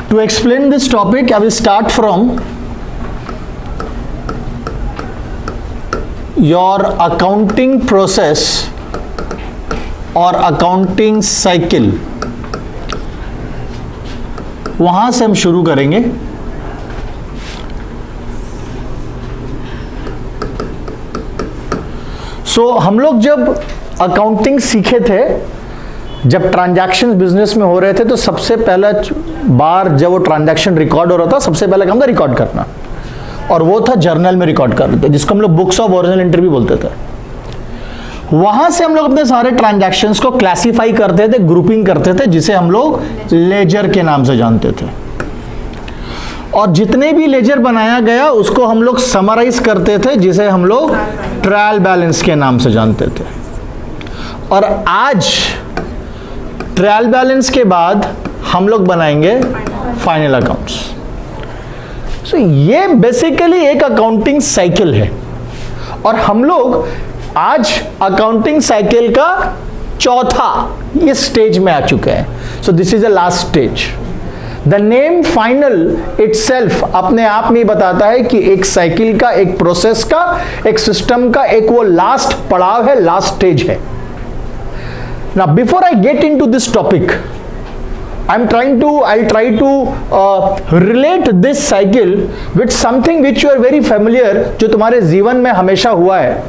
To explain this topic, I will start from your accounting process or accounting cycle. वहां से हम शुरू करेंगे. सो हम लोग जब अकाउंटिंग सीखे थे, जब ट्रांजैक्शन बिजनेस में हो रहे थे, तो सबसे पहला बार जब वो ट्रांजैक्शन रिकॉर्ड हो रहा था, सबसे पहला काम था रिकॉर्ड करना, और वो था जर्नल में रिकॉर्ड कर रहे थे, जिसको हम लोग बुक्स ऑफ ओरिजिनल एंट्री भी बोलते थे. वहां से हम लोग अपने सारे ट्रांजैक्शंस को क्लासिफाई करते थे, ग्रुपिंग करते थे, जिसे हम लोग लेजर के नाम से जानते थे. और जितने भी लेजर बनाया गया उसको हम लोग समराइज करते थे, जिसे हम लोग ट्रायल बैलेंस के नाम से जानते थे. और आज ट्रायल बैलेंस के बाद हम लोग बनाएंगे फाइनल अकाउंट्स. सो ये बेसिकली एक अकाउंटिंग साइकिल है, और हम लोग आज अकाउंटिंग साइकिल का चौथा इस स्टेज में आ चुके हैं. So this is the last stage. The name final itself अपने आप में बताता है कि एक साइकिल का, एक प्रोसेस का, एक सिस्टम का एक वो लास्ट पड़ाव है, लास्ट स्टेज है. Now, before I get into this topic, I'll try to relate this cycle with something which you are very familiar, जो तुम्हारे जीवन में हमेशा हुआ है,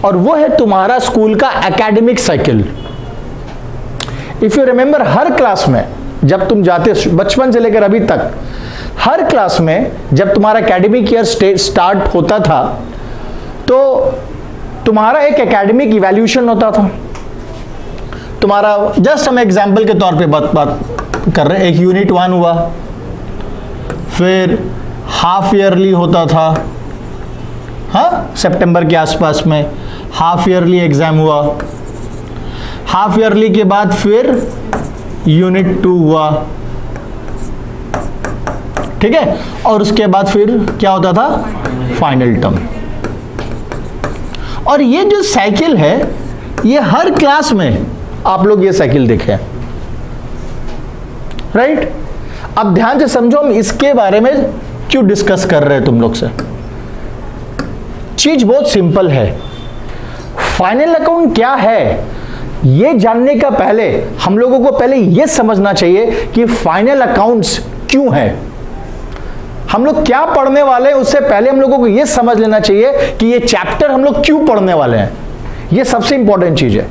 और वो है तुम्हारा स्कूल का academic cycle. If you remember, her class में जब तुम जाते, बचपन से लेकर अभी तक, हर क्लास में जब तुम्हारा एकेडमिक ईयर स्टार्ट होता था, तो तुम्हारा एक एकेडमिक इवैल्यूएशन होता था. तुम्हारा जस्ट हम एग्जाम्पल के तौर पे बात कर रहे हैं. एक यूनिट 1 हुआ, फिर हाफ ईयरली होता था, हाँ, सितंबर के आसपास में हाफ ईयरली एग्जाम हुआ. हाफ ईयरली के बाद फिर यूनिट 2 हुआ, ठीक है, और उसके बाद फिर क्या होता था, फाइनल टर्म. और ये जो साइकिल है, ये हर क्लास में आप लोग ये साइकिल देखे, राइट. अब ध्यान से समझो, हम इसके बारे में क्यों डिस्कस कर रहे हैं तुम लोग से. चीज बहुत सिंपल है. फाइनल अकाउंट क्या है, ये जानने का पहले हम लोगों को पहले ये समझना चाहिए कि फाइनल अकाउंट्स क्यों है. हम लोग क्या पढ़ने वाले हैं, उससे पहले हम लोगों को ये समझ लेना चाहिए कि ये चैप्टर हम लोग क्यों पढ़ने वाले हैं. ये सबसे इंपॉर्टेंट चीज है.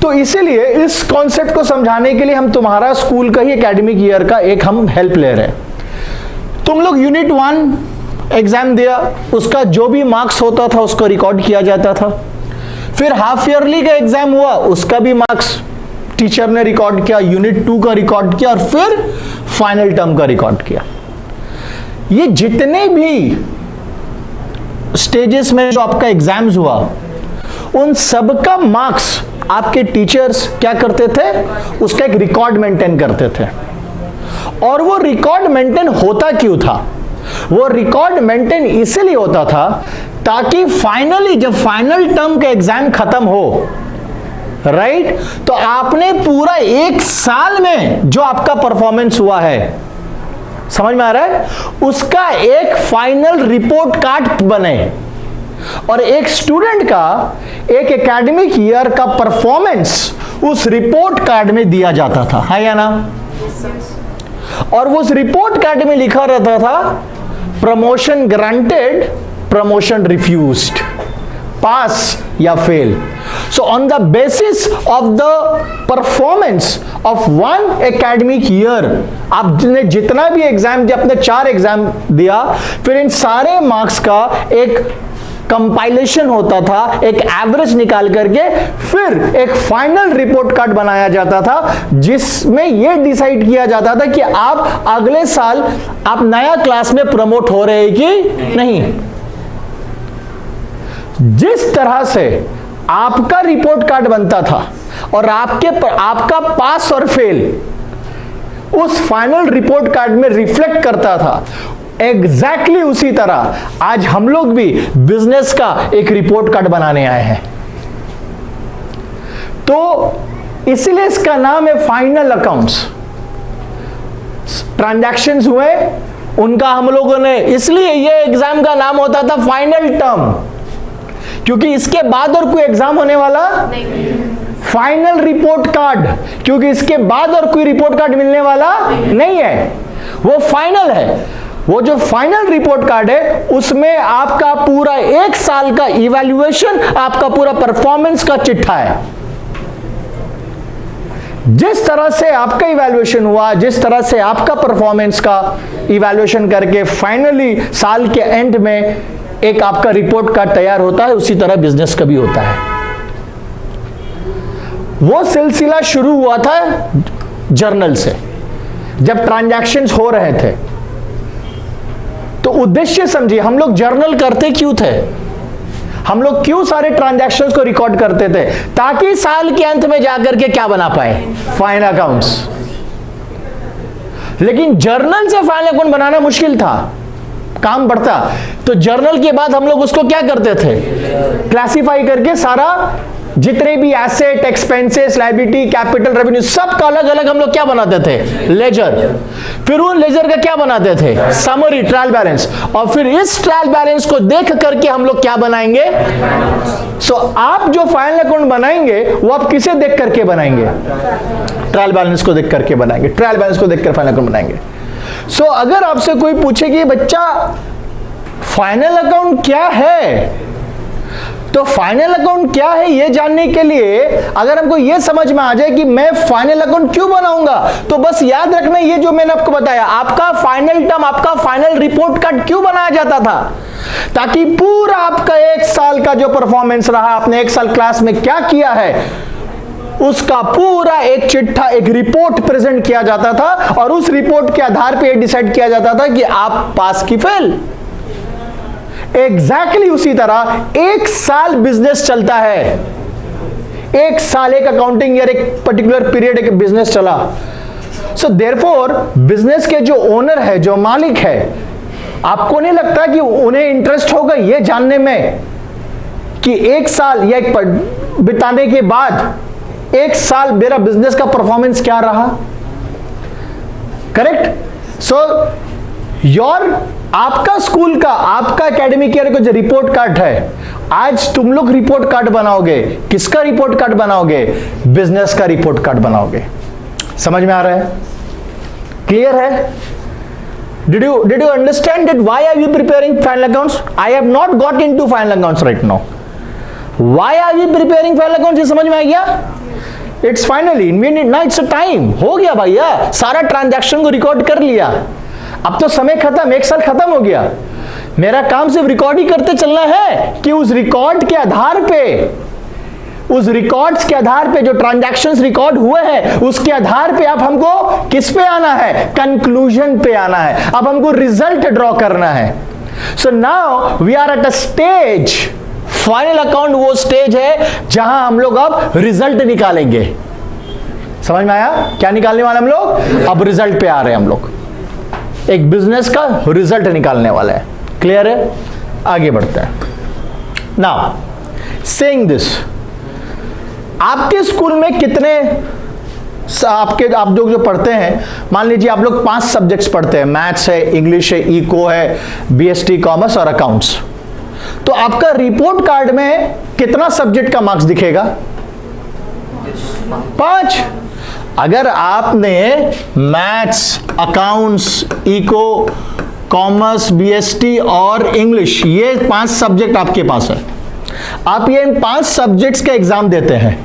तो इसीलिए इस कॉन्सेप्ट को समझाने के लिए हम तुम्हारा स्कूल का ही एकेडमिक ईयर का एक हम हेल्प ले रहे हैं. तुम लोग यूनिट 1 एग्जाम दिया, उसका जो भी मार्क्स होता था उसको रिकॉर्ड किया जाता था. फिर हाफ ईयरली का एग्जाम हुआ, उसका भी मार्क्स टीचर ने रिकॉर्ड किया, यूनिट 2 का रिकॉर्ड किया, और फिर फाइनल टर्म का रिकॉर्ड किया. ये जितने भी स्टेजेस में जो आपका एग्जाम्स हुआ, उन सबका मार्क्स आपके टीचर्स क्या करते थे, उसका एक रिकॉर्ड मेंटेन करते थे. और वो रिकॉर्ड मेंटेन होता क्यों था, वो रिकॉर्ड मेंटेन इसलिए होता था ताकि फाइनली जब फाइनल टर्म का एग्जाम खत्म हो, राइट, तो आपने पूरा एक साल में जो आपका परफॉर्मेंस हुआ है, समझ में आ रहा है, उसका एक फाइनल रिपोर्ट कार्ड बने. और एक स्टूडेंट का एक एकेडमिक ईयर का परफॉर्मेंस उस रिपोर्ट कार्ड में दिया जाता था, है या ना. और वो उस रिपोर्ट कार्ड में लिखा रहता था, प्रमोशन ग्रांटेड, प्रमोशन रिफ्यूज्ड, पास या fail. So on the basis of the performance of one academic year, आपने जितना भी एग्जाम दिया, अपने 4 एग्जाम दिया, फिर इन सारे मार्क्स का एक कंपाइलेशन होता था, एक एवरेज निकाल करके फिर एक फाइनल रिपोर्ट कार्ड बनाया जाता था, जिसमें यह डिसाइड किया जाता था कि आप अगले साल आप नया क्लास में प्रमोट हो रहे हैं कि नहीं. जिस तरह से आपका रिपोर्ट कार्ड बनता था और आपका पास और फेल उस फाइनल रिपोर्ट कार्ड में रिफ्लेक्ट करता था, एग्जैक्टली उसी तरह आज हम लोग भी बिजनेस का एक रिपोर्ट कार्ड बनाने आए हैं. तो इसलिए इसका नाम है फाइनल अकाउंट्स. ट्रांजैक्शंस हुए, उनका हम लोगों ने, इसलिए ये एग्जाम का नाम होता था फाइनल टर्म, क्योंकि इसके बाद और कोई एग्जाम होने वाला नहीं। फाइनल रिपोर्ट कार्ड, क्योंकि इसके बाद और कोई रिपोर्ट कार्ड मिलने वाला नहीं है, वो फाइनल है। वो जो फाइनल रिपोर्ट कार्ड है उसमें आपका पूरा 1 साल का इवैल्यूएशन, आपका पूरा परफॉर्मेंस का चिट्ठा है। जिस तरह से आपका इवैल्यूएशन हुआ, जिस तरह से आपका परफॉर्मेंस का इवैल्यूएशन करके फाइनली साल के एंड में एक आपका रिपोर्ट कार्ड तैयार होता है, उसी तरह बिजनेस का भी होता है। वो सिलसिला शुरू हुआ था जर्नल से, जब ट्रांजैक्शंस हो रहे थे। तो उद्देश्य समझिए, हम लोग जर्नल करते क्यों थे? हम लोग क्यों सारे ट्रांजैक्शंस को रिकॉर्ड करते थे? ताकि साल के अंत में जाकर के क्या बना पाए? Final accounts. लेकिन जर्नल से फाइनल अकाउंट बनाना मुश्किल था, काम बढ़ता। तो जर्नल के बाद हम लोग उसको क्या करते थे? क्लासिफाई करके सारा जितने भी asset, expenses, liability, capital, revenue, सब का अलग अलग हम लोग क्या बनाते थे? लेजर। फिर उन लेजर का क्या बनाते थे? Summary, trial balance. और फिर इस ट्रायल बैलेंस को देख करके हम लोग क्या बनाएंगे? सो आप जो फाइनल अकाउंट बनाएंगे वो आप किसे देख करके बनाएंगे? ट्रायल बैलेंस को देख करके बनाएंगे, ट्रायल बैलेंस को देखकर फाइनल अकाउंट बनाएंगे। सो अगर आपसे कोई पूछे कि बच्चा फाइनल अकाउंट क्या है, तो फाइनल अकाउंट क्या है ये जानने के लिए अगर हमको ये समझ में आ जाए कि मैं फाइनल अकाउंट क्यों बनाऊंगा, तो बस याद रखना ये जो मैंने आपको बताया, आपका फाइनल टर्म, आपका फाइनल रिपोर्ट कार्ड क्यों बनाया जाता था? ताकि पूरा आपका 1 साल का जो परफॉर्मेंस रहा, आपने 1 साल क्लास में क्या किया है, उसका पूरा एक चिट्ठा, एक रिपोर्ट प्रेजेंट किया जाता था। और उस रिपोर्ट के आधार पर यह डिसाइड किया जाता था कि आप पास की फेल। एग्जैक्टली उसी तरह 1 साल बिजनेस चलता है। 1 साल, एक अकाउंटिंग ईयर, एक पर्टिकुलर पीरियड एक बिजनेस चला। सो देयरफॉर बिजनेस के जो ओनर है, जो मालिक है, आपको नहीं लगता कि उन्हें इंटरेस्ट होगा ये जानने में कि 1 साल या बिताने के बाद 1 साल मेरा बिजनेस का परफॉर्मेंस क्या रहा? करेक्ट। सो आपका स्कूल का, आपका एकेडमिक ईयर का जो रिपोर्ट कार्ड है, आज तुम लोग रिपोर्ट कार्ड बनाओगे। किसका रिपोर्ट कार्ड बनाओगे? बिजनेस का रिपोर्ट कार्ड बनाओगे। समझ में आ रहा है? क्लियर है? Did you understand that why are we preparing final accounts? I have not got into final accounts right now. Why are we preparing final accounts? ये समझ में आ गया? It's finally, it's a time. हो गया भैया, सारा transaction को record कर लिया। अब तो समय खत्म, 1 साल खत्म हो गया। मेरा काम सिर्फ रिकॉर्ड ही करते चलना है कि उस रिकॉर्ड के आधार पे, उस रिकॉर्ड्स के आधार पे जो ट्रांजैक्शंस रिकॉर्ड हुए हैं, उसके आधार पे अब हमको किस पे आना है? कंक्लूजन पे आना है। अब हमको रिजल्ट ड्रॉ करना है। So now we are at a stage, final account वो स्टेज है जहां हम लोग अब रिजल्ट निकालेंगे। समझ में आया? क्या निकालने वाले हम लोग? अब रिजल्ट पे आ रहे हैं हम लोग, एक बिजनेस का रिजल्ट निकालने वाला है। क्लियर है? आगे बढ़ते हैं। नाउ सेइंग दिस, आपके स्कूल में कितने आप लोग जो पढ़ते हैं, मान लीजिए आप लोग 5 सब्जेक्ट्स पढ़ते हैं, मैथ्स है, इंग्लिश है, इको है, बीएसटी, कॉमर्स और अकाउंट्स। तो आपका रिपोर्ट कार्ड में कितना सब्जेक्ट का मार्क्स दिखेगा? 5। अगर आपने maths, accounts, eco, commerce, BST और इंग्लिश, ये 5 सब्जेक्ट आपके पास है, आप ये इन 5 सब्जेक्ट्स का एग्जाम देते हैं,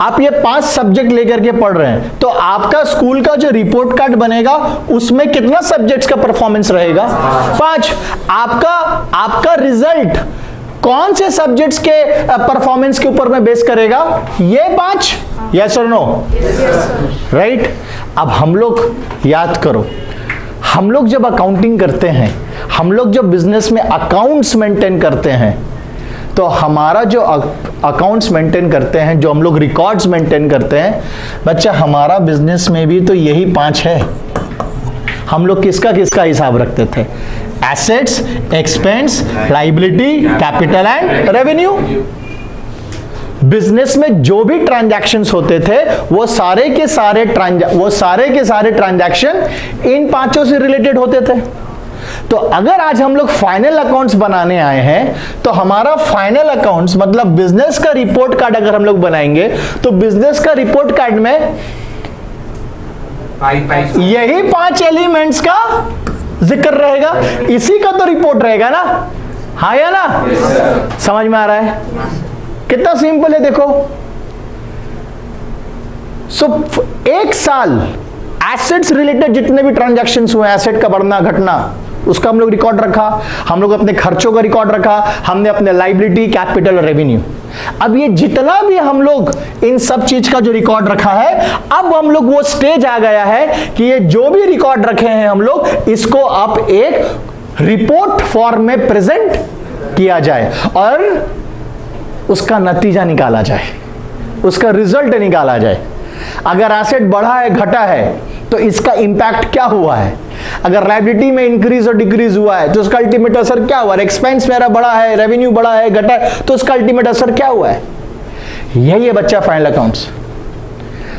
आप ये 5 सब्जेक्ट लेकर के पढ़ रहे हैं, तो आपका स्कूल का जो रिपोर्ट कार्ड बनेगा उसमें कितना सब्जेक्ट्स का परफॉर्मेंस रहेगा? 5। आपका रिजल्ट कौन से सब्जेक्ट्स के परफॉर्मेंस के ऊपर में बेस करेगा? ये 5। यस और नो? राइट। अब हम लोग याद करो, हम लोग जब अकाउंटिंग करते हैं, हम लोग जब बिजनेस में अकाउंट्स मेंटेन करते हैं, तो हमारा जो अकाउंट्स मेंटेन करते हैं, जो हम लोग रिकॉर्ड्स मेंटेन करते हैं, बच्चा हमारा बिजनेस में भी तो यही 5 है। हम लोग किसका किसका हिसाब रखते थे? Assets, expense, liability, capital and revenue. Business में जो भी ट्रांजैक्शंस होते थे वो सारे के सारे ट्रांजैक्शन इन पांचों से रिलेटेड होते थे। तो अगर आज हम लोग फाइनल अकाउंट्स बनाने आए हैं तो हमारा फाइनल अकाउंट्स मतलब बिजनेस का रिपोर्ट कार्ड अगर हम लोग बनाएंगे तो बिजनेस का रिपोर्ट कार्ड में यही 5 एलिमेंट्स का जिक्र रहेगा, इसी का तो रिपोर्ट रहेगा ना, हाँ या ना? समझ में आ रहा है? कितना सिंपल है देखो। एक साल एसेट्स रिलेटेड जितने भी ट्रांजैक्शंस हुए, एसेट का बढ़ना घटना, उसका हम लोग रिकॉर्ड रखा, हम लोग अपने खर्चों का रिकॉर्ड रखा, हमने अपने लायबिलिटी, कैपिटल और रेवेन्यू। अब ये जितना भी हम लोग इन सब चीज का जो रिकॉर्ड रखा है, अब हम लोग वो स्टेज आ गया है कि ये जो भी रिकॉर्ड रखे हैं हम लोग इसको अब एक रिपोर्ट फॉर्म में प्रेजेंट किया जाए और उसका नतीजा निकाला जाए, उसका रिजल्ट निकाला जाए। अगर एसेट बढ़ा है घटा है तो इसका इंपैक्ट क्या हुआ है, अगर लायबिलिटी में इंक्रीज और डिक्रीज हुआ है तो उसका अल्टीमेट असर क्या हुआ, एक्सपेंस मेरा बढ़ा है, रेवेन्यू बढ़ा है, घटा है, तो उसका अल्टीमेट असर क्या हुआ है। यही है बच्चा फाइनल अकाउंट्स।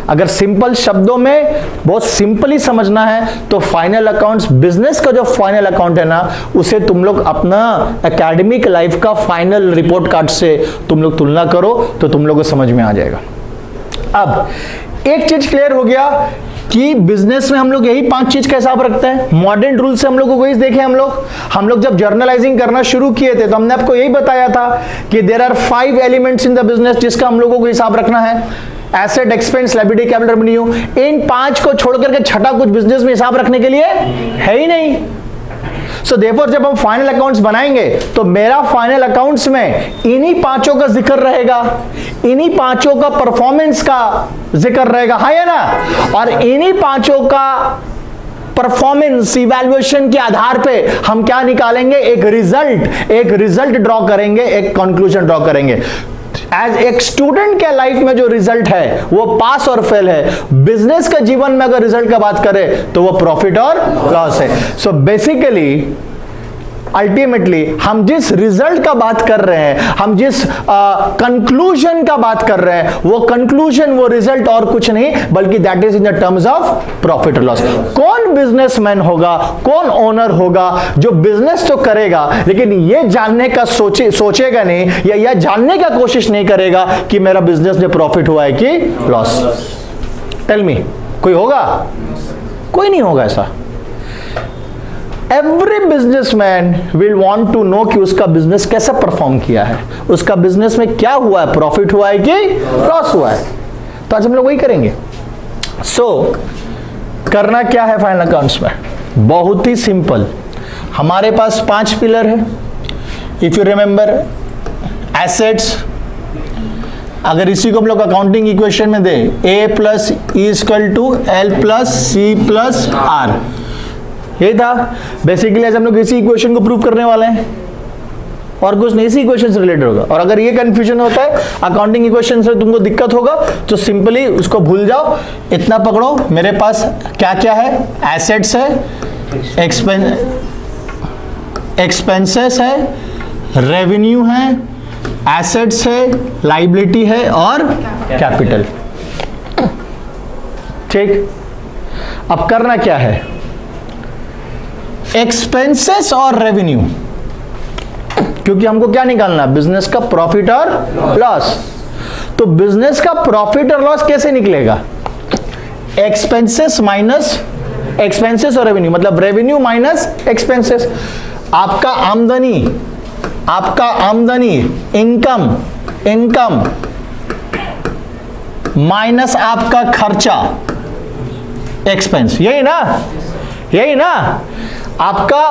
अगर सिंपल शब्दों में बहुत सिंपली समझना है तो फाइनल अकाउंट्स, बिजनेस का जो फाइनल अकाउंट है ना, उसे तुम लोग अपना एकेडमिक लाइफ का फाइनल रिपोर्ट कार्ड से तुम लोग तुलना करो तो तुम लोग को समझ में आ जाएगा। अब एक चीज क्लियर हो गया कि बिजनेस में हम लोग यही 5 चीज का हिसाब रखते हैं। मॉडर्न रूल से हम लोग को वही देखे, हम लोग जब जर्नलाइजिंग करना शुरू किए थे तो हमने आपको यही बताया था कि there are 5 elements in the business जिसका हम लोगों को हिसाब रखना है। Asset, expense, liability, capital, revenue. इन 5 को छोड़ करके छठा कुछ बिजनेस में हिसाब रखने के लिए है ही नहीं। सो देयरफॉर जब हम फाइनल अकाउंट्स बनाएंगे तो मेरा फाइनल अकाउंट्स में इन्हीं 5 का जिक्र रहेगा, इन्हीं 5 का परफॉर्मेंस का जिक्र रहेगा, हाँ या ना? और इन्हीं 5 का परफॉर्मेंस इवैल्यूएशन के आधार पे हम क्या निकालेंगे, एक रिजल्ट ड्रॉ करेंगे, एक कंक्लूजन ड्रॉ करेंगे। एज एक स्टूडेंट के लाइफ में जो रिजल्ट है वो पास और फेल है। बिजनेस के जीवन में अगर रिजल्ट का बात करें तो वो प्रॉफिट और लॉस है। सो बेसिकली अल्टीमेटली हम जिस रिजल्ट का बात कर रहे हैं, हम जिस कंक्लूजन का बात कर रहे हैं, वो कंक्लूजन, वो रिजल्ट और कुछ नहीं बल्कि that is in the terms of profit और लॉस। कौन बिजनेसमैन होगा, कौन ओनर होगा जो बिजनेस तो करेगा लेकिन ये जानने का सोचेगा नहीं या यह जानने का कोशिश नहीं करेगा कि मेरा बिजनेस में प्रॉफिट हुआ है कि लॉस। टेल मी, कोई होगा? कोई नहीं होगा ऐसा। Every businessman will want to know कि उसका बिजनेस कैसे परफॉर्म किया है, उसका बिजनेस में क्या हुआ है, प्रॉफिट हुआ है कि लॉस हुआ है। तो आज हम लोग वही करेंगे। करना क्या है फाइनल अकाउंट्स में? बहुत ही सिंपल। हमारे पास 5 पिलर है। इफ यू रिमेंबर, एसेट्स, अगर इसी को हम लोग अकाउंटिंग इक्वेशन में दे, A + E = L + C + R, यही था बेसिकली। आज हम लोग इसी इक्वेशन को प्रूव करने वाले हैं और कुछ नहीं, इसी इक्वेशन से रिलेटेड होगा। और अगर ये कंफ्यूजन होता है अकाउंटिंग इक्वेशन से, तुमको दिक्कत होगा तो सिंपली उसको भूल जाओ। इतना पकड़ो, मेरे पास क्या क्या है, एसेट्स है, एक्सपेंसेस है, रेवेन्यू है, एसेट्स है, लायबिलिटी है और कैपिटल। ठीक, अब करना क्या है, एक्सपेंसेस और रेवेन्यू, क्योंकि हमको क्या निकालना, बिजनेस का प्रॉफिट और लॉस। तो बिजनेस का प्रॉफिट और लॉस कैसे निकलेगा, एक्सपेंसेस माइनस एक्सपेंसेस और रेवेन्यू, मतलब रेवेन्यू माइनस एक्सपेंसेस। आपका आमदनी इनकम माइनस आपका खर्चा एक्सपेंस, यही ना। आपका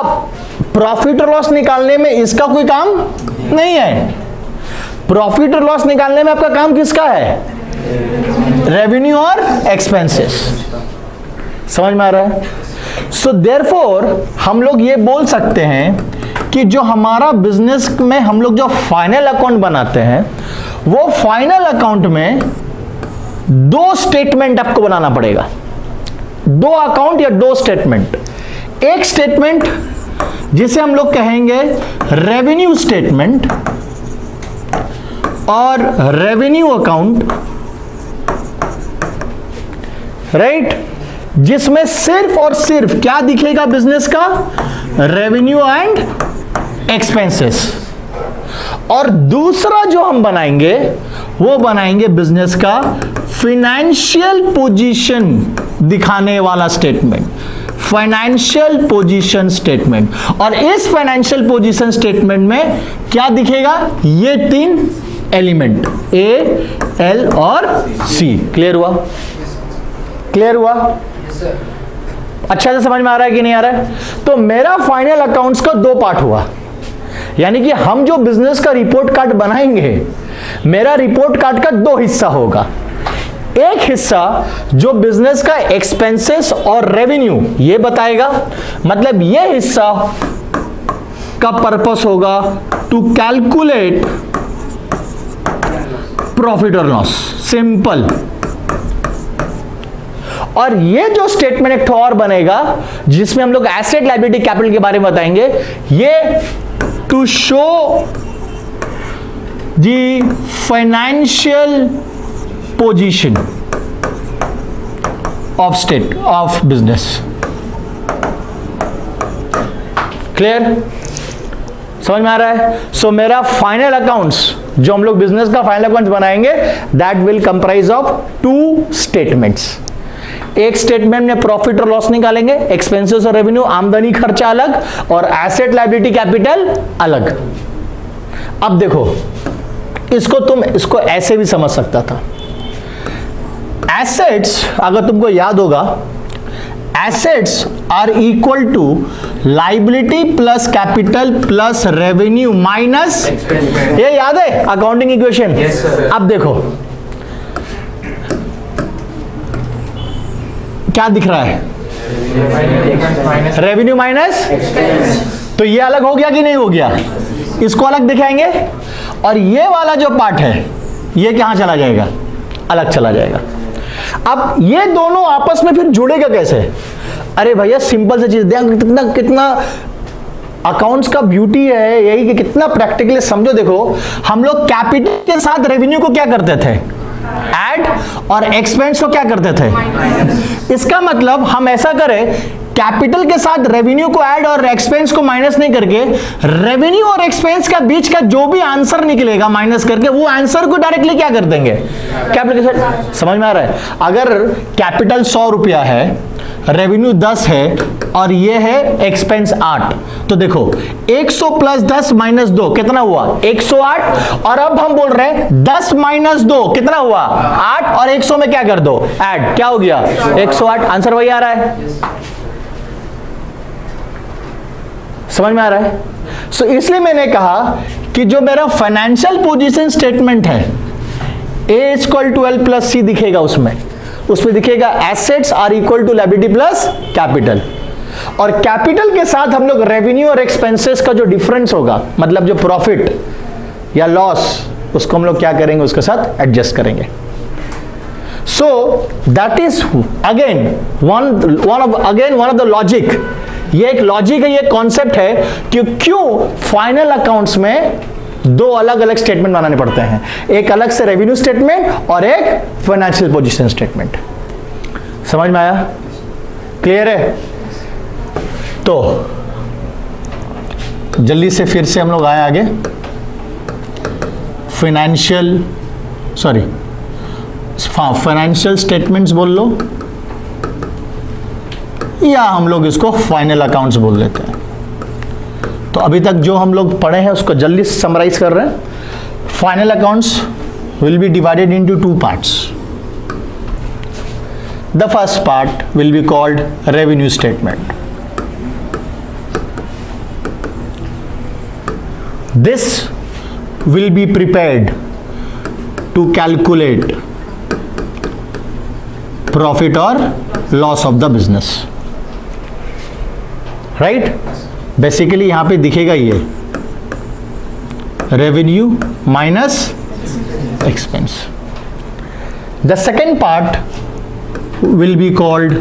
प्रॉफिट और लॉस निकालने में इसका कोई काम नहीं है। प्रॉफिट और लॉस निकालने में आपका काम किसका है, रेवेन्यू और एक्सपेंसेस। समझ में आ रहा है? सो देयरफॉर हम लोग ये बोल सकते हैं कि जो हमारा बिजनेस में हम लोग जो फाइनल अकाउंट बनाते हैं, वो फाइनल अकाउंट में 2 स्टेटमेंट आपको बनाना पड़ेगा। 2 अकाउंट या 2 स्टेटमेंट। एक स्टेटमेंट जिसे हम लोग कहेंगे रेवेन्यू स्टेटमेंट और रेवेन्यू अकाउंट, राइट, जिसमें सिर्फ और सिर्फ क्या दिखेगा बिजनेस का, रेवेन्यू एंड एक्सपेंसेस। और दूसरा जो हम बनाएंगे वो बनाएंगे बिजनेस का फाइनेंशियल पोजीशन दिखाने वाला स्टेटमेंट, फाइनेंशियल पोजीशन स्टेटमेंट। और इस फाइनेंशियल पोजीशन स्टेटमेंट में क्या दिखेगा, ये तीन एलिमेंट ए, एल और सी। क्लियर हुआ? क्लियर हुआ? अच्छा से समझ में आ रहा है कि नहीं आ रहा है? तो मेरा फाइनल अकाउंट्स का दो पार्ट हुआ, यानी कि हम जो बिजनेस का रिपोर्ट कार्ड बनाएंगे, मेरा रिपोर्ट कार्ड का दो हिस्सा होगा। एक हिस्सा जो बिजनेस का एक्सपेंसेस और रेवेन्यू ये बताएगा, मतलब ये हिस्सा का पर्पस होगा टू कैलकुलेट प्रॉफिट और लॉस, सिंपल। और ये जो स्टेटमेंट एक और बनेगा जिसमें हम लोग एसेट लायबिलिटी कैपिटल के बारे में बताएंगे, ये to show the financial position of business. Clear? समझ में आ रहा है? सो मेरा फाइनल अकाउंट्स जो हम लोग बिजनेस का फाइनल अकाउंट्स बनाएंगे, that will comprise of two statements. एक स्टेटमेंट में प्रॉफिट और लॉस निकालेंगे, एक्सपेंसेस और रेवेन्यू, आमदनी खर्चा अलग, और एसेट लायबिलिटी कैपिटल अलग। अब देखो, इसको ऐसे भी समझ सकता था। एसेट्स, अगर तुमको याद होगा, assets are equal to liability plus capital plus revenue minus, ये याद है अकाउंटिंग इक्वेशन? अब देखो क्या दिख रहा है, रेवेन्यू माइनस, तो ये अलग हो गया कि नहीं हो गया? इसको अलग दिखाएंगे, और ये वाला जो पार्ट है ये कहां चला जाएगा, अलग चला जाएगा। अब ये दोनों आपस में फिर जुड़ेगा कैसे? अरे भैया सिंपल सी चीज, कितना अकाउंट्स का ब्यूटी है यही कि कितना प्रैक्टिकली समझो। देखो, हम लोग कैपिटल के साथ रेवेन्यू को क्या करते थे, ऐड, और एक्सपेंस को क्या करते थे। इसका मतलब हम ऐसा करें, कैपिटल के साथ रेवेन्यू को ऐड और एक्सपेंस को माइनस नहीं करके, रेवेन्यू और एक्सपेंस का बीच का जो भी आंसर निकलेगा माइनस करके, वो आंसर को डायरेक्टली क्या कर देंगे, कैपिटल के साथ। समझ में आ रहा है? अगर कैपिटल 100 रुपया है, रेवेन्यू 10 है, और ये है एक्सपेंस 8, तो देखो 100 प्लस 10 माइनस 2 कितना हुआ, 108। और अब हम बोल रहे हैं 10 माइनस 2 कितना हुआ, 8, और 100 में क्या कर दो, ऐड, क्या हो गया, 108। आंसर वही आ रहा है। समझ में आ रहा है? सो इसलिए मैंने कहा कि जो मेरा फाइनेंशियल पोजीशन स्टेटमेंट है, A equal to L plus C दिखेगा, उसमें दिखेगा assets are equal to liability plus capital, और कैपिटल के साथ हम लोग रेवेन्यू और एक्सपेंसेस का जो डिफरेंस होगा, मतलब जो प्रॉफिट या लॉस, उसको हम लोग क्या करेंगे, उसके साथ एडजस्ट करेंगे। So that is again one of the logic. ये एक लॉजिक है, ये कॉन्सेप्ट है कि क्यों फाइनल अकाउंट्स में दो अलग अलग स्टेटमेंट बनाने पड़ते हैं, एक अलग से रेवेन्यू स्टेटमेंट और एक फाइनेंशियल पोजीशन स्टेटमेंट। समझ में आया? क्लियर है? तो जल्दी से फिर से हम लोग आए आगे, फाइनेंशियल स्टेटमेंट्स बोल लो, या हम लोग इसको फाइनल अकाउंट्स बोल लेते हैं। तो अभी तक जो हम लोग पढ़े हैं उसको जल्दी से समराइज कर रहे हैं। Final accounts will be divided into two parts. The first part will be called revenue statement. This will be prepared to calculate profit or loss of the business, right? Basically यहां पे दिखेगा ये revenue minus expense. The second part will be called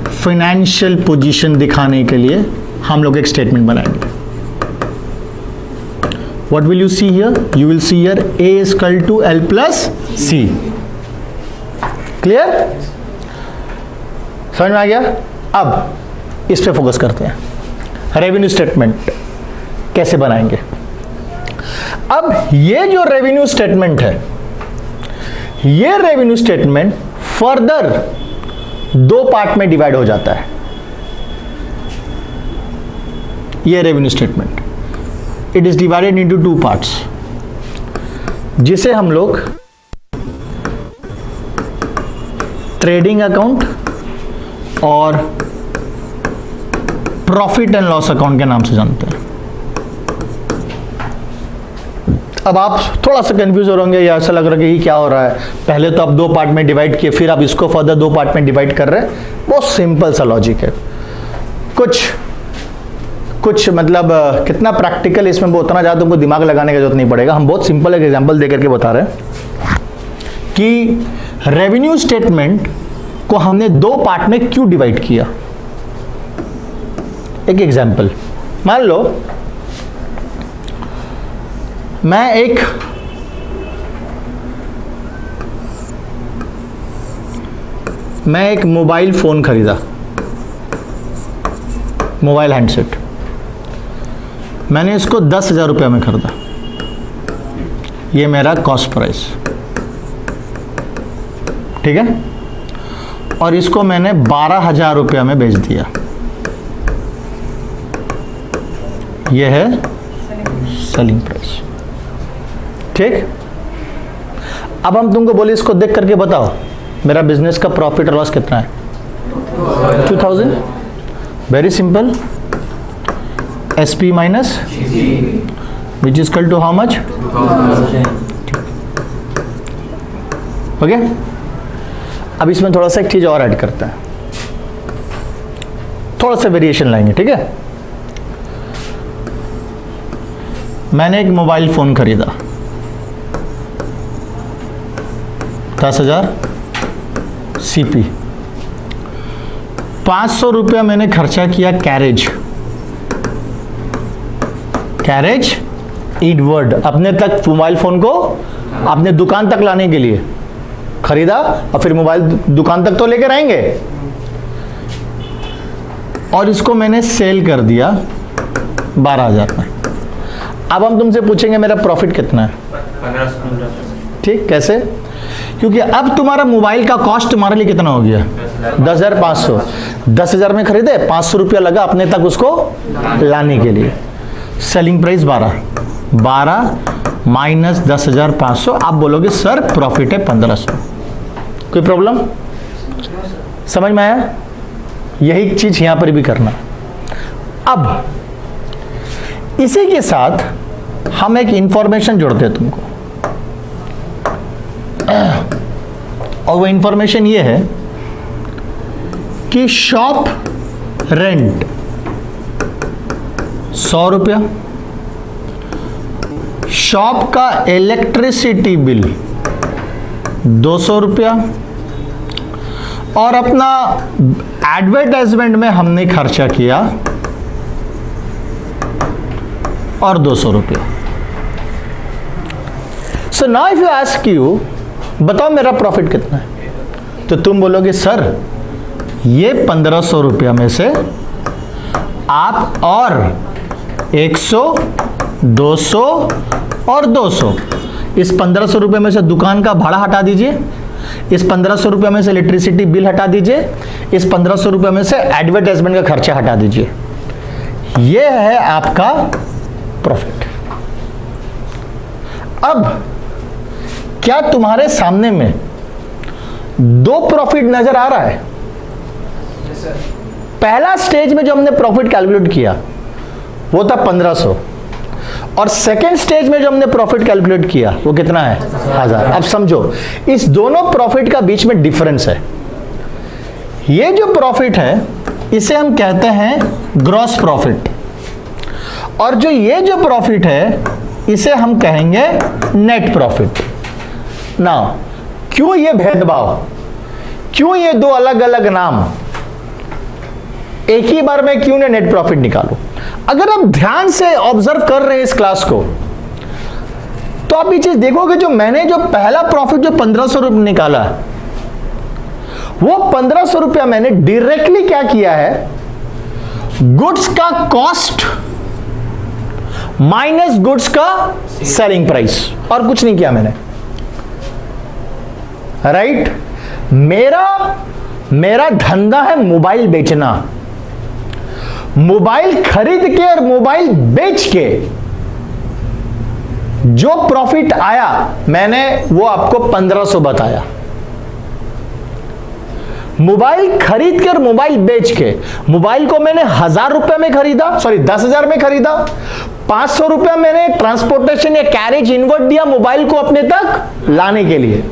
financial position दिखाने के लिए हम लोग एक स्टेटमेंट बनाएंगे। What will you see here? You will see here A is equal to L plus C. Clear? समझ में आ गया? अब इस पे फोकस करते हैं। रेवेन्यू स्टेटमेंट कैसे बनाएंगे? अब ये जो रेवेन्यू स्टेटमेंट है, ये रेवेन्यू स्टेटमेंट फर्दर दो पार्ट में डिवाइड हो जाता है। ये revenue statement it is divided into two parts, जिसे हम लोग ट्रेडिंग अकाउंट और प्रॉफिट एंड लॉस अकाउंट के नाम से जानते हैं। अब आप थोड़ा सा कंफ्यूज हो रहे या ऐसा लग रहा है कि ये क्या हो रहा है, पहले तो आप दो पार्ट में डिवाइड किए, फिर आप इसको फर्दर दो पार्ट में डिवाइड कर रहे हैं। बहुत सिंपल सा लॉजिक है, कुछ मतलब कितना प्रैक्टिकल इसमें वो उतना ज़्यादा तुमको दिमाग लगाने का जरूरत नहीं पड़ेगा। हम बहुत सिंपल एक एग्जांपल दे करके बता रहे हैं कि रेवेन्यू स्टेटमेंट को हमने दो पार्ट में क्यों डिवाइड किया। एक एग्जांपल मान लो, मैं एक मोबाइल फोन खरीदा, मोबाइल हैंडसेट, मैंने इसको 10,000 रुपये में खरीदा। ये मेरा कॉस्ट प्राइस, ठीक है। और इसको मैंने 12,000 रुपये में बेच दिया। ये है सेलिंग प्राइस, ठीक। अब हम तुमको बोले इसको देख करके बताओ मेरा बिजनेस का प्रॉफिट और लॉस कितना है। 2000। Very simple, SP minus which is equal to how much, okay. अब इसमें थोड़ा सा एक चीज और ऐड करते हैं, थोड़ा सा वेरिएशन लाएंगे, ठीक है। मैंने एक मोबाइल फोन खरीदा 10,000 CP, 500 रुपया मैंने खर्चा किया कैरेज इनवर्ड, अपने तक मोबाइल फोन को अपने दुकान तक लाने के लिए खरीदा, और फिर मोबाइल दुकान तक तो लेकर आएंगे, और इसको मैंने सेल कर दिया 12,000 में। अब हम तुमसे पूछेंगे मेरा प्रॉफिट कितना है, ठीक। कैसे? क्योंकि अब तुम्हारा मोबाइल का कॉस्ट तुम्हारे लिए कितना हो गया, 10,500। 10,000 में खरीदे, 500 रुपया लगा अपने तक उसको लाने के लिए। Selling price 12 minus 10,500। आप बोलोगे सर प्रॉफिट है 1,500। कोई प्रॉब्लम? समझ में आया? यही चीज यहां पर भी करना। अब इसी के साथ हम एक इंफॉर्मेशन जोड़ते हैं तुमको, और वो इंफॉर्मेशन ये है कि शॉप रेंट 100 रुपया, शॉप का इलेक्ट्रिसिटी बिल 200 रुपया, और अपना एडवर्टाइजमेंट में हमने खर्चा किया और 200 रुपया। So now if you ask you, बताओ मेरा प्रॉफिट कितना है, तो तुम बोलोगे सर ये 1,500 रुपया में से आप और 100, 200 और 200, इस 1,500 रुपये में से दुकान का भाड़ा हटा दीजिए, इस 1,500 रुपये में से इलेक्ट्रिसिटी बिल हटा दीजिए, इस 1,500 रुपये में से एडवर्टाइजमेंट का खर्चा हटा दीजिए। ये है आपका प्रॉफिट। अब क्या तुम्हारे सामने में दो प्रॉफिट नजर आ रहा है? पहला स्टेज में जो हमने प्रॉफिट कैलकुलेट किया वो था 1,500, और सेकेंड स्टेज में जो हमने प्रॉफिट कैलकुलेट किया वो कितना है, 1,000। अब समझो इस दोनों प्रॉफिट का बीच में डिफरेंस है। ये जो प्रॉफिट है इसे हम कहते हैं ग्रॉस प्रॉफिट, और जो ये जो प्रॉफिट है इसे हम कहेंगे नेट प्रॉफिट। नाउ क्यों ये भेदभाव, क्यों ये दो अलग अलग नाम, एक ही बार में क्यों ने नेट प्रॉफिट निकालो? अगर आप ध्यान से ऑब्जर्व कर रहे हैं इस क्लास को, तो आप ये चीज देखोगे, जो मैंने जो पहला प्रॉफिट जो 1500 रुपये निकाला, वो 1500 रुपया मैंने डायरेक्टली क्या किया है, गुड्स का कॉस्ट माइनस गुड्स का सेलिंग प्राइस, और कुछ नहीं किया मैंने, राइट। मेरा धंधा है मोबाइल बेचना। मोबाइल खरीद के और मोबाइल बेच के जो प्रॉफिट आया, मैंने वो आपको 1500 बताया। मोबाइल खरीद कर मोबाइल बेच के, मोबाइल को मैंने 1000 रुपए में खरीदा, सॉरी 10,000 में खरीदा, 500 रुपया मैंने ट्रांसपोर्टेशन या कैरेज इनवर्ट दिया मोबाइल को अपने तक लाने के लिए।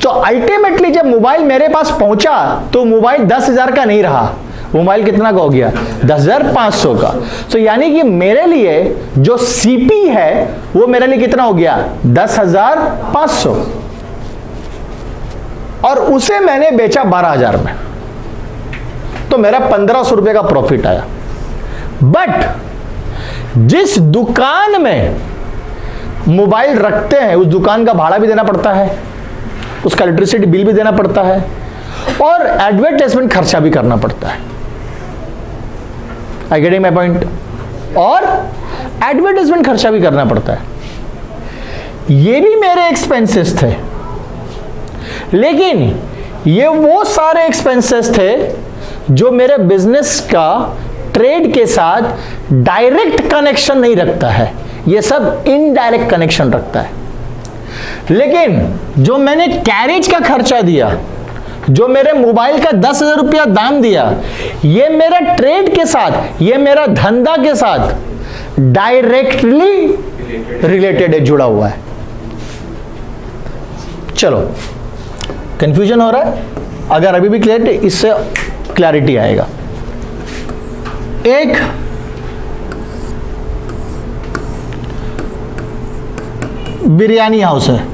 तो अल्टीमेटली जब मोबाइल मेरे पास पहुंचा तो मोबाइल 10,000 का नहीं रहा, मोबाइल कितना का हो गया, 10,500 का। तो यानी कि मेरे लिए जो सीपी है वो मेरे लिए कितना हो गया, 10,500, और उसे मैंने बेचा 12,000 में, तो मेरा 1500 रुपए का प्रॉफिट आया। बट जिस दुकान में मोबाइल रखते हैं उस दुकान का भाड़ा भी देना पड़ता है, उसका इलेक्ट्रिसिटी बिल भी देना पड़ता है, और एडवर्टाइजमेंट खर्चा भी करना पड़ता है। I getting my point? और एडवर्टाइजमेंट खर्चा भी करना पड़ता है। ये भी मेरे एक्सपेंसेस थे, लेकिन ये वो सारे एक्सपेंसेस थे जो मेरे बिजनेस का ट्रेड के साथ डायरेक्ट कनेक्शन नहीं रखता है, ये सब इनडायरेक्ट कनेक्शन रखता है। लेकिन जो मैंने कैरेज का खर्चा दिया, जो मेरे मोबाइल का 10,000 रुपया दाम दिया, ये मेरा ट्रेड के साथ, ये मेरा धंधा के साथ डायरेक्टली रिलेटेड है, जुड़ा हुआ है। चलो, कंफ्यूजन हो रहा है? अगर अभी भी क्लियर, इससे क्लैरिटी आएगा। एक बिरयानी हाउस है,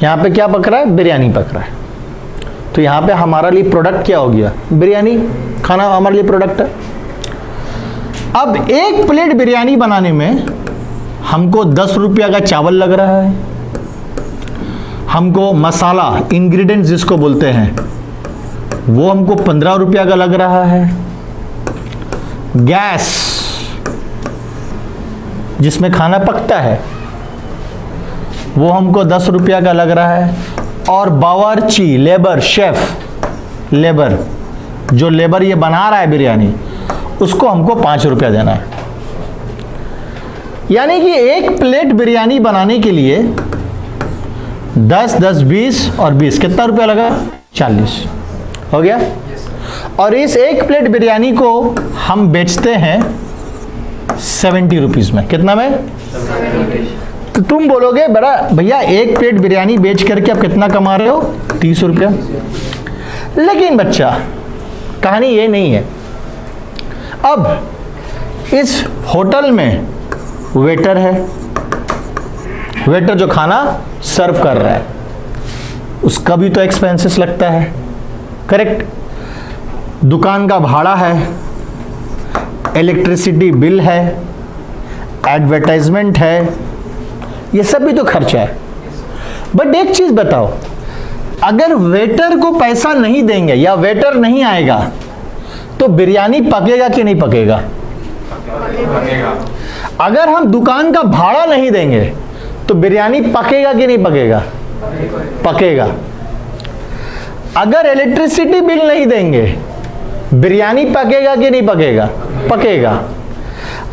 यहां पे क्या पक रहा है, बिरयानी पक रहा है। तो यहां पे हमारा लिए प्रोडक्ट क्या हो गया, बिरयानी, खाना हमारे लिए प्रोडक्ट है। अब एक प्लेट बिरयानी बनाने में हमको 10 रुपया का चावल लग रहा है, हमको मसाला, इंग्रेडिएंट्स जिसको बोलते हैं, वो हमको 15 रुपया का लग रहा है, गैस जिसमें खाना पकता है वो हमको 10 रुपया का लग रहा है, और बावर्ची, लेबर, शेफ, लेबर, जो लेबर ये बना रहा है बिरयानी, उसको हमको 5 रुपया देना है। यानी कि एक प्लेट बिरयानी बनाने के लिए 10, 10, 20 और 20, कितना रुपया लगा, 40 हो गया। और इस एक प्लेट बिरयानी को हम बेचते हैं 70 रुपीज में, कितना में, तो तुम बोलोगे बड़ा भैया एक प्लेट बिरयानी बेच करके आप कितना कमा रहे हो, 30 रुपया। लेकिन बच्चा, कहानी ये नहीं है। अब इस होटल में वेटर है, वेटर जो खाना सर्व कर रहा है, उसका भी तो एक्सपेंसेस लगता है, करेक्ट। दुकान का भाड़ा है, इलेक्ट्रिसिटी बिल है, एडवर्टाइजमेंट है, ये सब भी तो खर्चा है। बट एक चीज बताओ, अगर वेटर को पैसा नहीं देंगे या वेटर नहीं आएगा तो बिरयानी पकेगा कि नहीं पकेगा? पकेगा। अगर हम दुकान का भाड़ा नहीं देंगे तो बिरयानी पकेगा कि नहीं पकेगा? पकेगा। अगर इलेक्ट्रिसिटी बिल नहीं देंगे बिरयानी पकेगा कि नहीं पकेगा? पकेगा।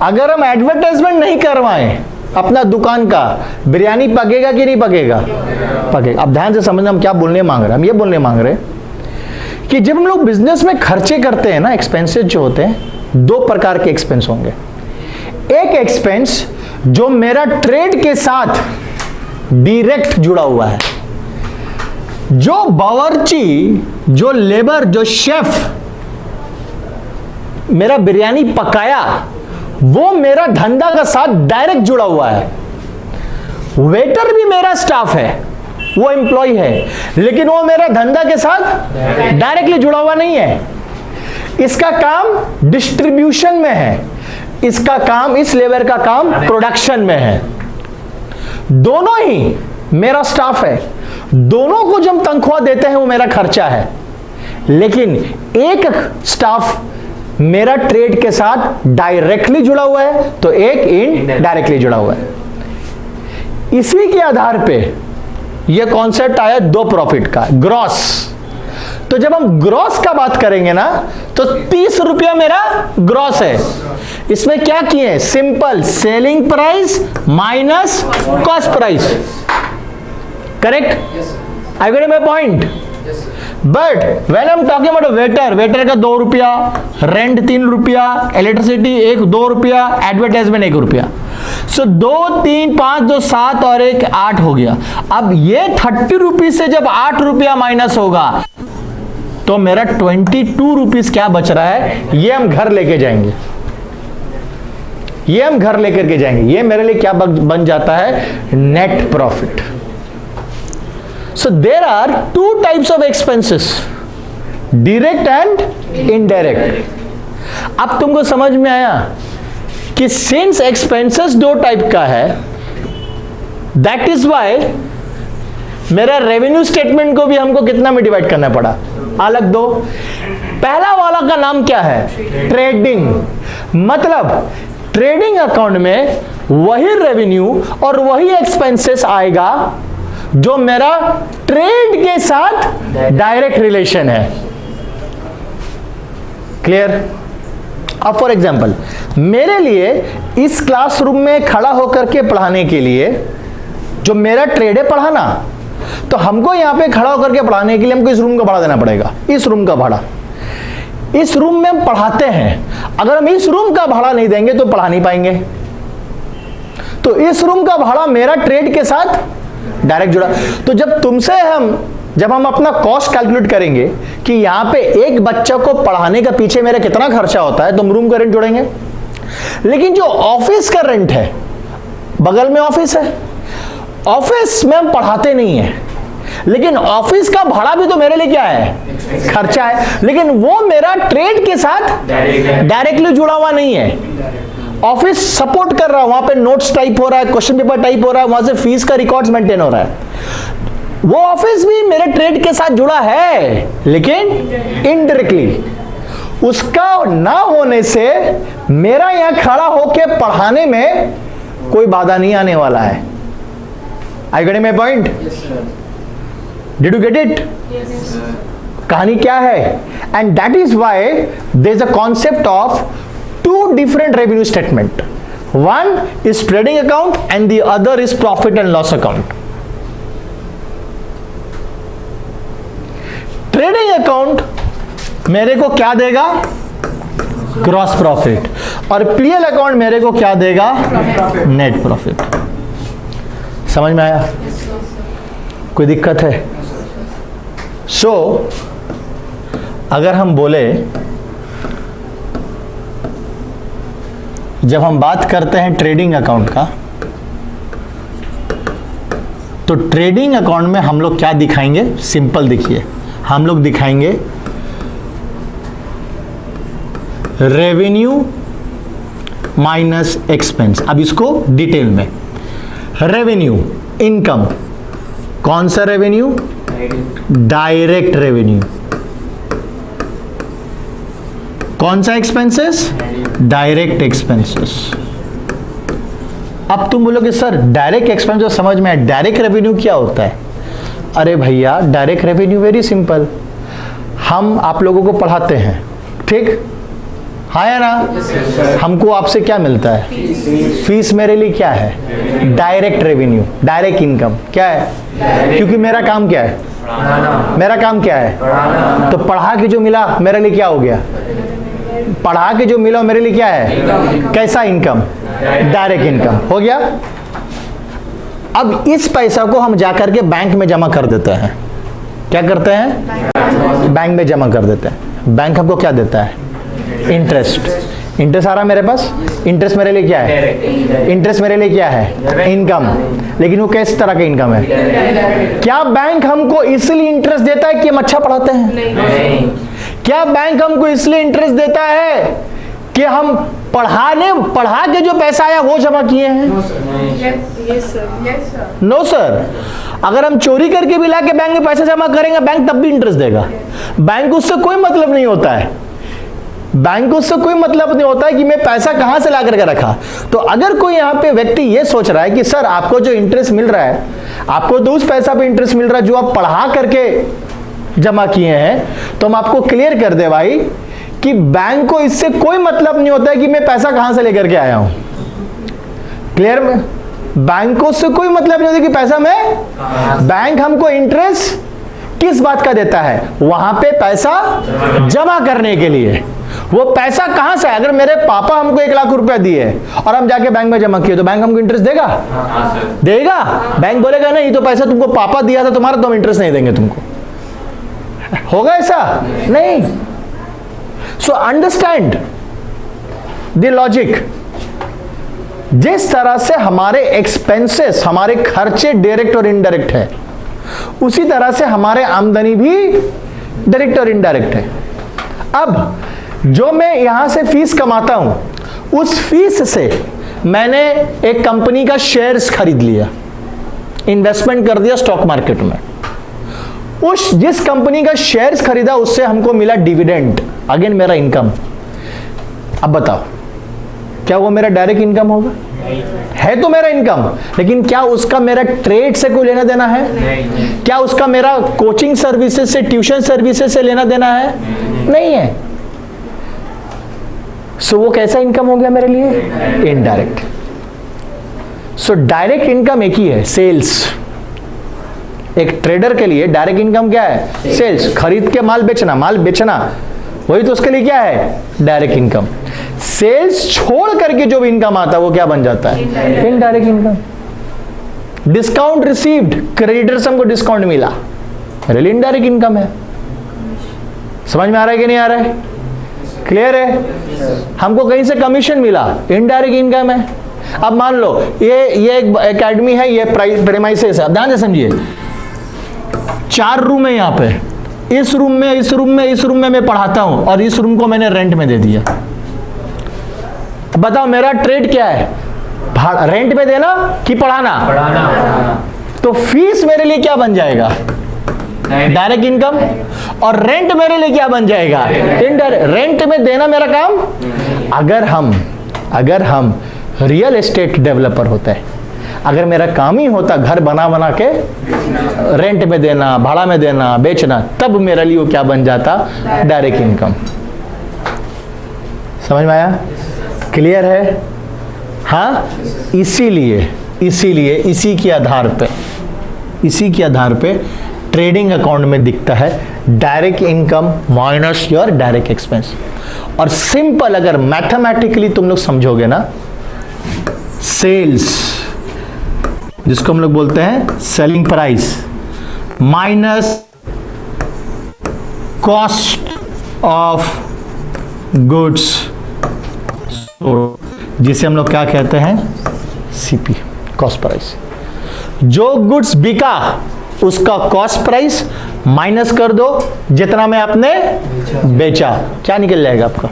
अगर हम एडवर्टाइजमेंट नहीं करवाएं अपना दुकान का, बिरयानी पकेगा कि नहीं पकेगा? पकेगा। अब ध्यान से समझना हम क्या बोलने मांग रहे हैं। हम ये बोलने मांग रहे हैं कि जब हम लोग बिजनेस में खर्चे करते हैं ना, एक्सपेंसेस जो होते हैं, 2 प्रकार के एक्सपेंस होंगे। एक एक्सपेंस जो मेरा ट्रेड के साथ डायरेक्ट जुड़ा हुआ है, जो बावर्ची, जो लेबर, जो शेफ मेरा बिरयानी पकाया, वो मेरा धंधा का साथ डायरेक्ट जुड़ा हुआ है। वेटर भी मेरा स्टाफ है, वो एम्प्लॉय है, लेकिन वो मेरा धंधा के साथ डायरेक्टली जुड़ा हुआ नहीं है। इसका काम डिस्ट्रीब्यूशन में है, इसका काम, इस लेबर का काम प्रोडक्शन में है। दोनों ही मेरा स्टाफ है, दोनों को जब तनख्वाह देते हैं वो मेरा खर्चा है। लेकिन एक स्टाफ मेरा ट्रेड के साथ डायरेक्टली जुड़ा हुआ है, तो एक इनडायरेक्टली जुड़ा हुआ है। इसी के आधार पे यह कॉन्सेप्ट आया दो प्रॉफिट का, ग्रॉस। तो जब हम ग्रॉस का बात करेंगे ना, तो 30 रुपया मेरा ग्रॉस है। इसमें क्या किए? Simple, selling price minus cost price. Correct? I got my point? But when I am talking about waiter, waiter का 2 रुपया, रेंट 3 रुपया, इलेक्ट्रिसिटी 2 रुपया, एडवर्टाइजमेंट 1 रुपया। सो 2, 3, 5, 2, 7 और 1, 8 हो गया। अब ये 30 रुपीज से जब 8 रुपया माइनस होगा तो मेरा 22 रुपीज क्या बच रहा है, ये हम घर लेके जाएंगे, ये हम घर लेकर के जाएंगे। ये मेरे लिए क्या बन जाता है? Net profit. So there are two types of expenses, direct and indirect. अब तुमको समझ में आया कि since expenses दो टाइप का है, that is why मेरा रेवेन्यू स्टेटमेंट को भी हमको कितना में डिवाइड करना पड़ा? अलग दो। पहला वाला का नाम क्या है? ट्रेडिंग। मतलब ट्रेडिंग अकाउंट में वही रेवेन्यू और वही एक्सपेंसेस आएगा जो मेरा ट्रेड के साथ डायरेक्ट रिलेशन है। क्लियर? अब फॉर एग्जांपल, मेरे लिए इस क्लासरूम में खड़ा होकर के पढ़ाने के लिए जो मेरा ट्रेड है पढ़ाना, तो हमको यहां पे खड़ा होकर के पढ़ाने के लिए हमको इस रूम का भाड़ा देना पड़ेगा। इस रूम का भाड़ा, इस रूम में हम पढ़ाते हैं। अगर हम इस रूम का भाड़ा नहीं देंगे तो पढ़ा नहीं पाएंगे। तो इस रूम का भाड़ा मेरा ट्रेड के साथ डायरेक्ट जुड़ा। तो जब हम अपना कॉस्ट कैलकुलेट करेंगे कि यहां पे एक बच्चा को पढ़ाने का पीछे मेरा कितना खर्चा होता है, तो हम रूम का रेंट जोड़ेंगे। लेकिन जो ऑफिस का रेंट है, बगल में ऑफिस है, ऑफिस में हम पढ़ाते नहीं है, लेकिन ऑफिस का भाड़ा भी तो मेरे लिए क्या है? खर्चा है। लेकिन वो मेरा ट्रेड के साथ डायरेक्टली जुड़ा हुआ नहीं है। ऑफिस सपोर्ट कर रहा है, वहां पे नोट्स टाइप हो रहा है, क्वेश्चन पेपर टाइप हो रहा है, वहां से फीस का रिकॉर्ड्स मेंटेन हो रहा है। वो ऑफिस भी मेरे ट्रेड के साथ जुड़ा है, लेकिन इनडायरेक्टली। उसका ना होने से मेरा यहां खड़ा होके पढ़ाने में कोई बाधा नहीं आने वाला है। I get my point? Did you get it? कहानी क्या है? And that is why there is a concept of two different revenue statement. One is trading account and the other is profit and loss account. Trading account मेरे को क्या देगा? Gross profit. और PL account मेरे को क्या देगा? Net profit. समझ में आया? कोई दिक्कत है? सो अगर हम बोले, जब हम बात करते हैं ट्रेडिंग अकाउंट का, तो ट्रेडिंग अकाउंट में हम लोग क्या दिखाएंगे? सिंपल देखिए, हम लोग दिखाएंगे रेवेन्यू माइनस एक्सपेंस। अब इसको डिटेल में, रेवेन्यू इनकम, कौन सा रेवेन्यू? Direct revenue. कौन सा एक्सपेंसेस? Direct expenses. अब तुम बोलोगे सर डायरेक्ट एक्सपेंस जो समझ में आया, डायरेक्ट रेवेन्यू क्या होता है? अरे भैया, डायरेक्ट रेवेन्यू वेरी सिंपल। हम आप लोगों को पढ़ाते हैं, ठीक? हाँ या ना? हमको आपसे क्या मिलता है? फीस मेरे लिए क्या है? Direct revenue, direct income. क्या है? क्योंकि मेरा काम क्या है? मेरा काम क्या है? तो पढ़ा के जो मिला मेरे लिए क्या हो गया? पढ़ा के जो मिला मेरे लिए क्या है? कैसा इनकम? डायरेक्ट इनकम हो गया। अब इस पैसा को हम जाकर के बैंक में जमा कर देते हैं। क्या करते हैं? बैंक में जमा कर देते हैं। बैंक हमको क्या देता है? इंटरेस्ट। इंटरेस्ट आ रहा है मेरे पास। इंटरेस्ट मेरे लिए क्या है? इंटरेस्ट मेरे लिए क्या है? इनकम। लेकिन वो किस तरह का इनकम है? क्या बैंक हमको इसलिए इंटरेस्ट देता है कि हम अच्छा पढ़ाते हैं? क्या बैंक हमको इसलिए इंटरेस्ट देता है कि हम पढ़ा के जो पैसा आया वो जमा किए हैं? No sir. अगर हम चोरी करके भी लाके बैंक में पैसा जमा करेंगे, बैंक तब भी इंटरेस्ट देगा। बैंक उससे कोई मतलब नहीं होता है, बैंक को उससे कोई मतलब नहीं होता है कि मैं पैसा कहां से ला करके रखा। तो अगर कोई यहां पे व्यक्ति ये सोच रहा है कि सर आपको जो इंटरेस्ट मिल रहा है, आपको तो उस पैसा पे इंटरेस्ट मिल रहा है जो आप पढ़ा करके जमा किए हैं, तो हम आपको क्लियर कर दे भाई कि बैंक को इससे कोई मतलब नहीं होता है कि मैं पैसा कहां से लेकर के आया हूं। क्लियर में? बैंक को उससे कोई मतलब नहीं होता कि पैसा मैं, बैंक हमको इंटरेस्ट किस बात का देता है? वहां पे पैसा जमा करने के लिए। वो पैसा कहां से? अगर मेरे पापा हमको 1 लाख रुपया दिए और हम जाके बैंक में जमा किए तो बैंक हमको इंटरेस्ट देगा? देगा? बैंक बोलेगा नहीं, तो पैसा तुमको पापा दिया था तुम्हारा, तो हम इंटरेस्ट नहीं देंगे तुमको। होगा ऐसा? नहीं। So understand the logic. जिस तरह से हमारे एक्सपेंसेस, हमारे खर्चे डायरेक्ट और इनडायरेक्ट है, उसी तरह से हमारे आमदनी भी डायरेक्ट और इनडायरेक्ट है। अब जो मैं यहां से फीस कमाता हूं, उस फीस से मैंने एक कंपनी का शेयर्स खरीद लिया, इन्वेस्टमेंट कर दिया स्टॉक मार्केट में। उस जिस कंपनी का शेयर्स खरीदा उससे हमको मिला डिविडेंड, अगेन मेरा इनकम। अब बताओ क्या वो मेरा डायरेक्ट इनकम होगा? है तो मेरा इनकम, लेकिन क्या उसका मेरा ट्रेड से कोई लेना देना है? क्या उसका मेरा कोचिंग सर्विसेज से, ट्यूशन सर्विसेज से लेना देना है? नहीं है। सो वो कैसा इनकम हो गया मेरे लिए? इनडायरेक्ट। सो डायरेक्ट इनकम एक ही है, सेल्स। एक ट्रेडर के लिए डायरेक्ट इनकम क्या है? सेल्स। खरीद के माल बेचना, वही तो उसके लिए क्या है? Direct income. सेल्स छोड़ करके जो भी इनकम आता है वो क्या बन जाता है? Indirect income. Discount received, creditor से हमको डिस्काउंट मिला, मेरे लिए इनडायरेक्ट इनकम है। समझ में आ रहा है कि नहीं आ रहा है? क्लियर है? हमको कहीं से कमीशन मिला, इनडायरेक्ट इनकम है। अब मान लो ये एक एकेडमी है, ये प्रेमाइसेस है। ध्यान से समझिए, 4 रूम है यहाँ पे। इस रूम में मैं पढ़ाता हूं और इस रूम को मैंने रेंट में दे दिया। बताओ मेरा ट्रेड क्या है? रेंट में देना कि पढ़ाना? तो फीस मेरे लिए क्या बन जाएगा? Direct income. और रेंट मेरे लिए क्या बन जाएगा? इनडायरेक्ट। रेंट में देना मेरा काम। अगर हम रियल एस्टेट डेवलपर होते हैं, अगर मेरा काम ही होता घर बना के रेंट में देना, भाड़ा में देना, बेचना, तब मेरे लिए वो क्या बन जाता? Direct income. समझ में आया? क्लियर है? हाँ, इसीलिए इसी के आधार पे ट्रेडिंग अकाउंट में दिखता है direct income minus your direct expense. और सिंपल अगर मैथमेटिकली तुम लोग समझोगे ना, सेल्स जिसको हम लोग बोलते हैं selling price minus cost of goods, जिसे हम लोग क्या कहते हैं? CP, cost price. जो गुड्स बिका उसका कॉस्ट प्राइस माइनस कर दो जितना में आपने बेचा, क्या निकल जाएगा आपका?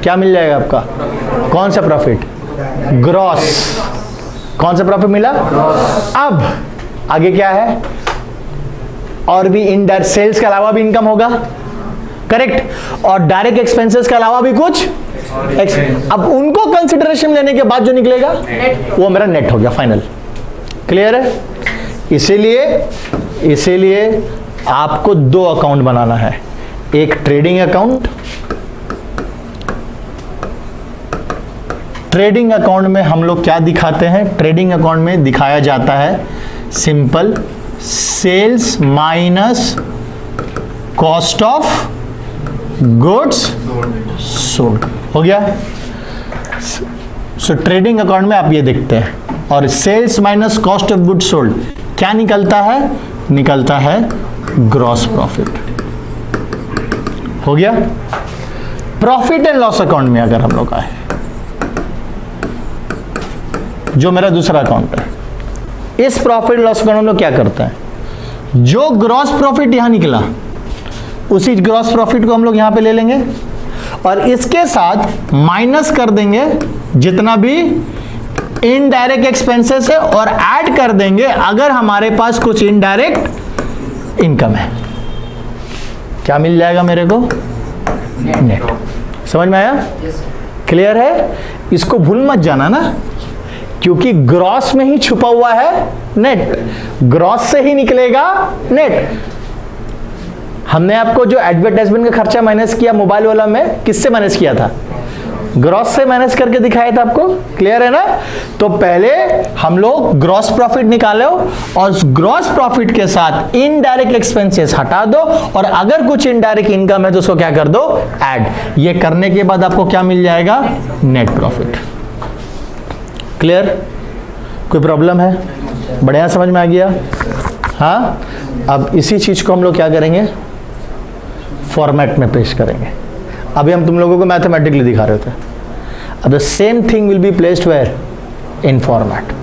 क्या मिल जाएगा आपका? कौन सा प्रॉफिट? ग्रॉस। कौन सा प्रॉफिट मिला? अब आगे क्या है? और भी इनडायरेक्ट सेल्स के अलावा भी इनकम होगा, करेक्ट? और डायरेक्ट एक्सपेंसेस के अलावा भी कुछ। अब उनको कंसिडरेशन लेने के बाद जो निकलेगा वो मेरा नेट हो गया, फाइनल। क्लियर है? इसीलिए आपको 2 अकाउंट बनाना है, एक ट्रेडिंग अकाउंट। ट्रेडिंग अकाउंट में हम लोग क्या दिखाते हैं? ट्रेडिंग अकाउंट में दिखाया जाता है simple sales minus cost of goods sold. हो गया? सो ट्रेडिंग अकाउंट में आप ये देखते हैं, और sales minus cost of goods sold क्या निकलता है? निकलता है ग्रॉस प्रॉफिट। हो गया? प्रॉफिट एंड लॉस अकाउंट में अगर हम लोग आए, जो मेरा दूसरा अकाउंट है, इस प्रॉफिट लॉस अकाउंट में लोग क्या करते हैं? जो ग्रॉस प्रॉफिट यहां निकला उसी ग्रॉस प्रॉफिट को हम लोग यहां पे ले लेंगे और इसके साथ माइनस कर देंगे जितना भी इनडायरेक्ट एक्सपेंसेस है और ऐड कर देंगे अगर हमारे पास कुछ इनडायरेक्ट इनकम है। क्या मिल जाएगा मेरे को? नेट। समझ में आया? क्लियर है? इसको भूल मत जाना ना, क्योंकि ग्रॉस में ही छुपा हुआ है नेट, ग्रॉस से ही निकलेगा नेट। हमने आपको जो एडवर्टाइजमेंट का खर्चा माइनस किया मोबाइल वाला में, किससे माइनस किया था? ग्रॉस से माइनस करके दिखाया था आपको। क्लियर है ना? तो पहले हम लोग ग्रॉस प्रॉफिट निकालो और उस ग्रॉस प्रॉफिट के साथ इनडायरेक्ट एक्सपेंसेस हटा दो और अगर कुछ इनडायरेक्ट इनकम है तो उसको क्या कर दो? ऐड। ये करने के बाद आपको क्या मिल जाएगा? Net profit. क्लियर? कोई प्रॉब्लम है? बढ़िया समझ में आ गया? हाँ, अब इसी चीज को हम लोग क्या करेंगे? फॉर्मेट में पेश करेंगे। अभी हम तुम लोगों को मैथमेटिकली दिखा रहे थे। अब the same thing will be placed where? In format.